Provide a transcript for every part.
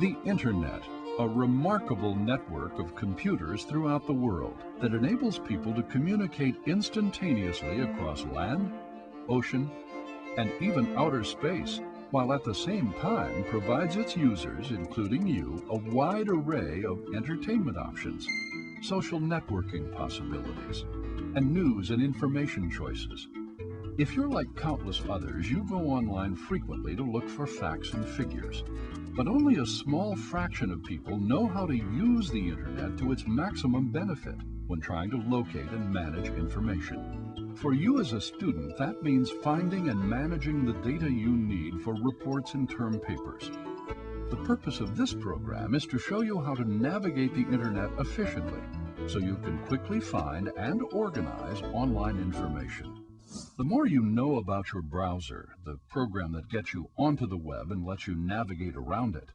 The Internet, a remarkable network of computers throughout the world that enables people to communicate instantaneously across land, ocean, and even outer space, while at the same time provides its users, including you, a wide array of entertainment options, social networking possibilities, and news and information choices. If you're like countless others, you go online frequently to look for facts and figures. But only a small fraction of people know how to use the Internet to its maximum benefit when trying to locate and manage information. For you as a student, that means finding and managing the data you need for reports and term papers. The purpose of this program is to show you how to navigate the Internet efficiently, so you can quickly find and organize online information. The more you know about your browser, the program that gets you onto the web and lets you navigate around it,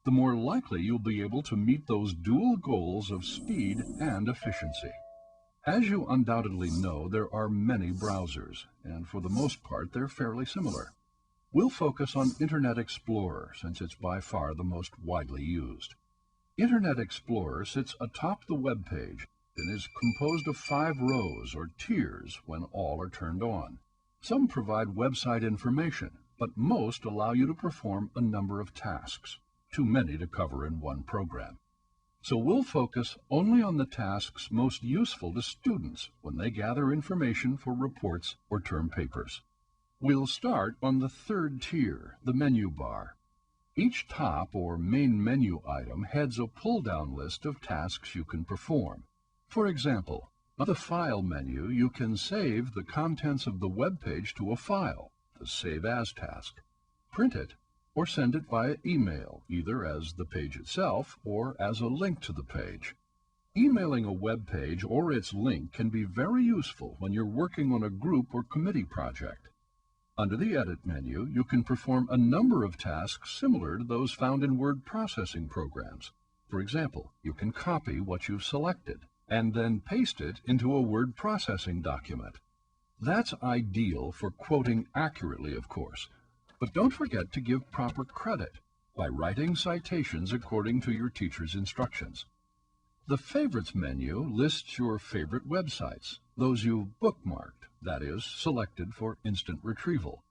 the more likely you'll be able to meet those dual goals of speed and efficiency. As you undoubtedly know, there are many browsers, and for the most part, they're fairly similar. We'll focus on Internet Explorer, since it's by far the most widely used. Internet Explorer sits atop the web page and is composed of 5 rows or tiers when all are turned on. Some provide website information, but most allow you to perform a number of tasks, too many to cover in one program. So we'll focus only on the tasks most useful to students when they gather information for reports or term papers. We'll start on the 3rd tier, the menu bar. Each top or main menu item heads a pull-down list of tasks you can perform. For example, on the File menu, you can save the contents of the web page to a file, the Save As task, print it, or send it via email, either as the page itself or as a link to the page. Emailing a web page or its link can be very useful when you're working on a group or committee project. Under the Edit menu, you can perform a number of tasks similar to those found in word processing programs. For example, you can copy what you've selected and then paste it into a word processing document. That's ideal for quoting accurately, of course, but don't forget to give proper credit by writing citations according to your teacher's instructions. The Favorites menu lists your favorite websites, those you've bookmarked, that is, selected for instant retrieval.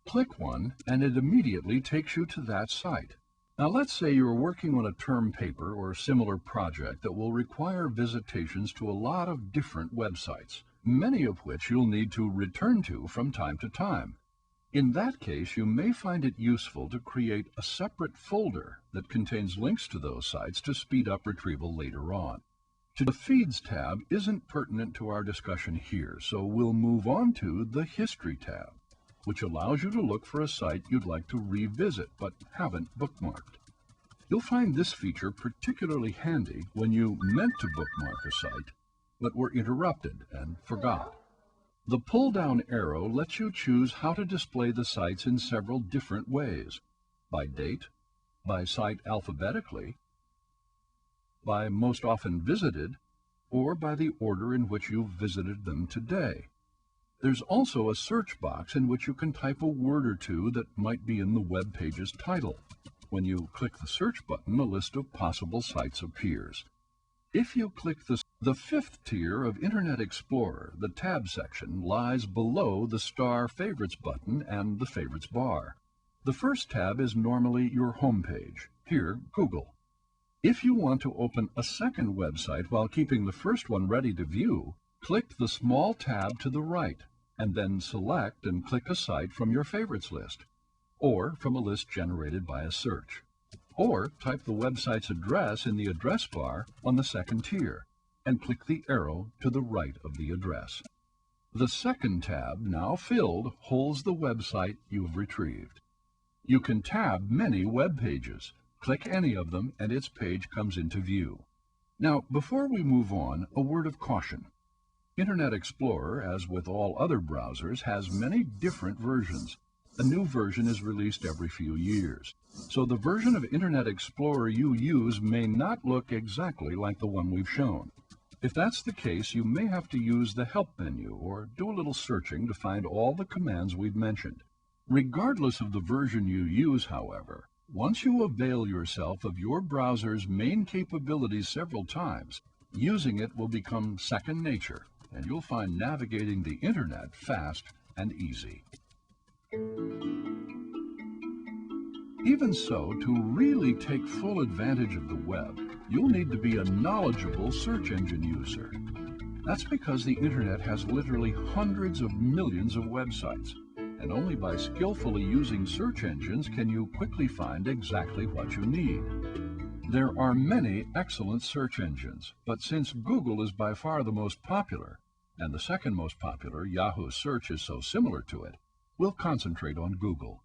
Click one, and it immediately takes you to that site. Now let's say you're working on a term paper or similar project that will require visitations to a lot of different websites, many of which you'll need to return to from time to time. In that case, you may find it useful to create a separate folder that contains links to those sites to speed up retrieval later on. The Feeds tab isn't pertinent to our discussion here, so we'll move on to the History tab, which allows you to look for a site you'd like to revisit but haven't bookmarked. You'll find this feature particularly handy when you meant to bookmark a site, but were interrupted and forgot. The pull-down arrow lets you choose how to display the sites in several different ways: by date, by site alphabetically, by most often visited, or by the order in which you've visited them today. There's also a search box in which you can type a word or two that might be in the web page's title. When you click the search button, a list of possible sites appears. If you click the 5th tier of Internet Explorer, the tab section lies below the Star Favorites button and the Favorites bar. The first tab is normally your home page, here Google. If you want to open a second website while keeping the first one ready to view, click the small tab to the right, and then select and click a site from your favorites list, or from a list generated by a search. Or type the website's address in the address bar on the 2nd tier, and click the arrow to the right of the address. The 2nd tab, now filled, holds the website you've retrieved. You can tab many web pages. Click any of them, and its page comes into view. Now, before we move on, a word of caution. Internet Explorer, as with all other browsers, has many different versions. A new version is released every few years. So the version of Internet Explorer you use may not look exactly like the one we've shown. If that's the case, you may have to use the Help menu or do a little searching to find all the commands we've mentioned. Regardless of the version you use, however, Once you avail yourself of your browser's main capabilities several times, using it will become second nature, and you'll find navigating the Internet fast and easy. Even so, to really take full advantage of the web, you'll need to be a knowledgeable search engine user. That's because the Internet has literally hundreds of millions of websites, and only by skillfully using search engines can you quickly find exactly what you need. There are many excellent search engines, but since Google is by far the most popular, and the second most popular, Yahoo Search, is so similar to it, we'll concentrate on Google.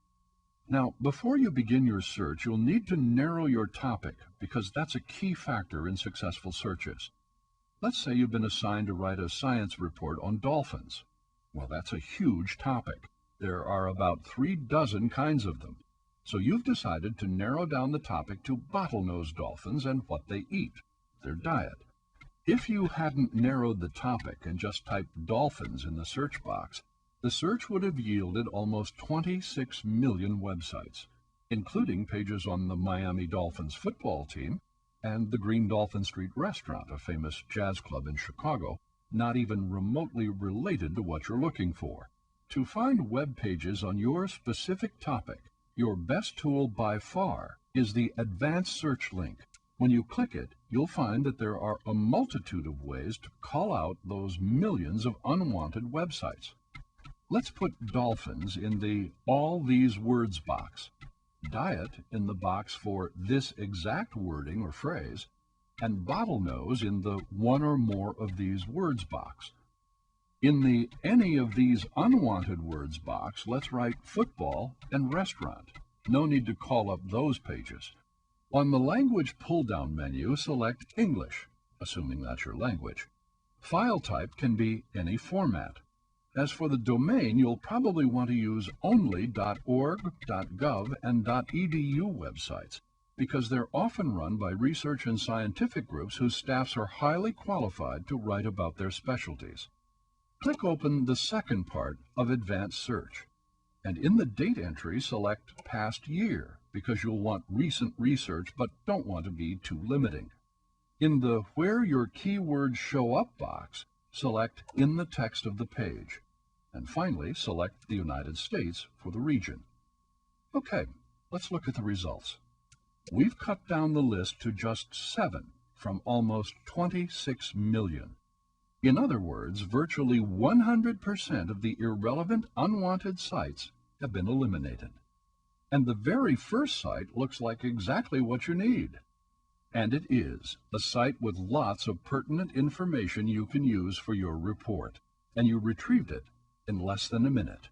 Now, before you begin your search, you'll need to narrow your topic, because that's a key factor in successful searches. Let's say you've been assigned to write a science report on dolphins. Well, that's a huge topic. There are about 36 kinds of them. So you've decided to narrow down the topic to bottlenose dolphins and what they eat, their diet. If you hadn't narrowed the topic and just typed dolphins in the search box, the search would have yielded almost 26 million websites, including pages on the Miami Dolphins football team and the Green Dolphin Street Restaurant, a famous jazz club in Chicago, not even remotely related to what you're looking for. To find web pages on your specific topic, your best tool by far is the Advanced Search link. When you click it, you'll find that there are a multitude of ways to call out those millions of unwanted websites. Let's put dolphins in the All These Words box, diet in the box for this exact wording or phrase, and bottlenose in the one or more of these words box. In the Any of These Unwanted Words box, let's write football and restaurant. No need to call up those pages. On the Language pull-down menu, select English, assuming that's your language. File type can be any format. As for the domain, you'll probably want to use only .org, .gov, and .edu websites, because they're often run by research and scientific groups whose staffs are highly qualified to write about their specialties. Click open the second part of Advanced Search, and in the date entry, select Past Year, because you'll want recent research but don't want to be too limiting. In the Where Your Keywords Show Up box, select In the Text of the Page, and finally select the United States for the region. Okay, let's look at the results. We've cut down the list to just 7 from almost 26 million. In other words, virtually 100% of the irrelevant, unwanted sites have been eliminated. And the very first site looks like exactly what you need. And it is a site with lots of pertinent information you can use for your report, and you retrieved it in less than a minute.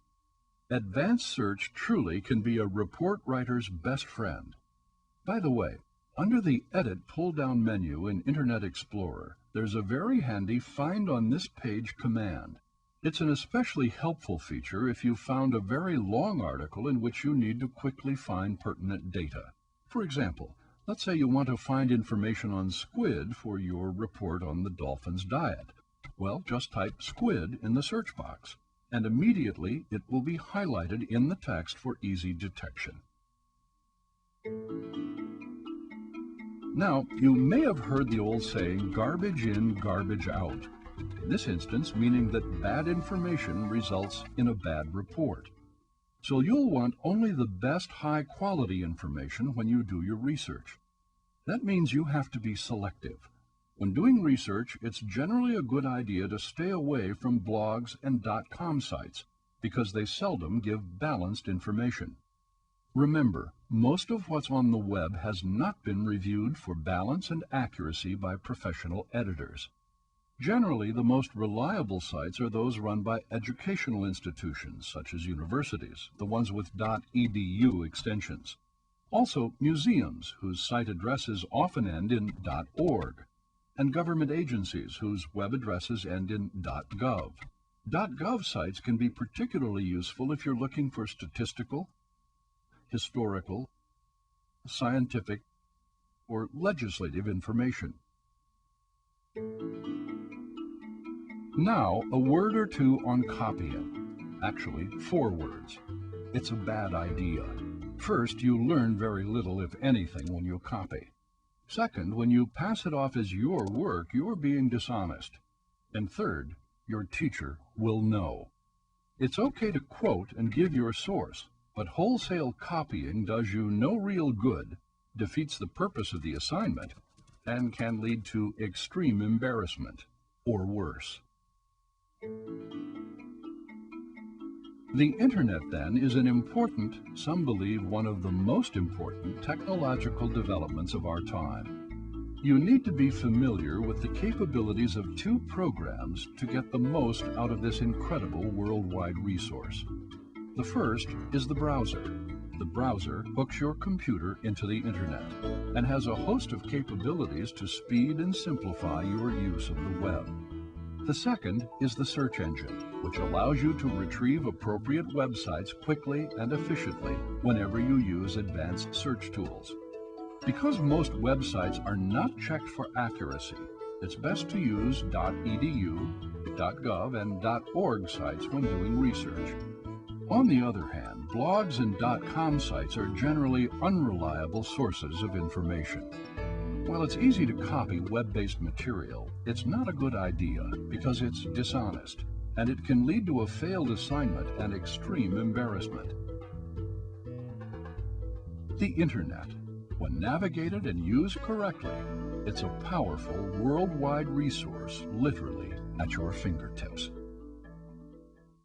Advanced Search truly can be a report writer's best friend. By the way, under the Edit pull-down menu in Internet Explorer, there's a very handy Find on this page command. It's an especially helpful feature if you've found a very long article in which you need to quickly find pertinent data. For example, let's say you want to find information on squid for your report on the dolphin's diet. Well, just type squid in the search box, and immediately it will be highlighted in the text for easy detection. Now, you may have heard the old saying, garbage in, garbage out. In this instance, meaning that bad information results in a bad report. So you'll want only the best high-quality information when you do your research. That means you have to be selective. When doing research, it's generally a good idea to stay away from blogs and .com sites, because they seldom give balanced information. Remember, most of what's on the web has not been reviewed for balance and accuracy by professional editors. Generally, the most reliable sites are those run by educational institutions, such as universities, the ones with .edu extensions. Also, museums, whose site addresses often end in .org, and government agencies, whose web addresses end in .gov. .gov sites can be particularly useful if you're looking for statistical, historical, scientific, or legislative information. Now, a word or two on copying. Actually, 4 words. It's a bad idea. First, you learn very little, if anything, when you copy. Second, when you pass it off as your work, you're being dishonest. And third, your teacher will know. It's okay to quote and give your source, but wholesale copying does you no real good, defeats the purpose of the assignment, and can lead to extreme embarrassment, or worse. The Internet, then, is an important, some believe one of the most important, technological developments of our time. You need to be familiar with the capabilities of two programs to get the most out of this incredible worldwide resource. The first is the browser. The browser hooks your computer into the Internet and has a host of capabilities to speed and simplify your use of the web. The second is the search engine, which allows you to retrieve appropriate websites quickly and efficiently whenever you use advanced search tools. Because most websites are not checked for accuracy, it's best to use .edu, .gov, and .org sites when doing research. On the other hand, blogs and .com sites are generally unreliable sources of information. While it's easy to copy web-based material, it's not a good idea because it's dishonest, and it can lead to a failed assignment and extreme embarrassment. The Internet, when navigated and used correctly, it's a powerful worldwide resource literally at your fingertips.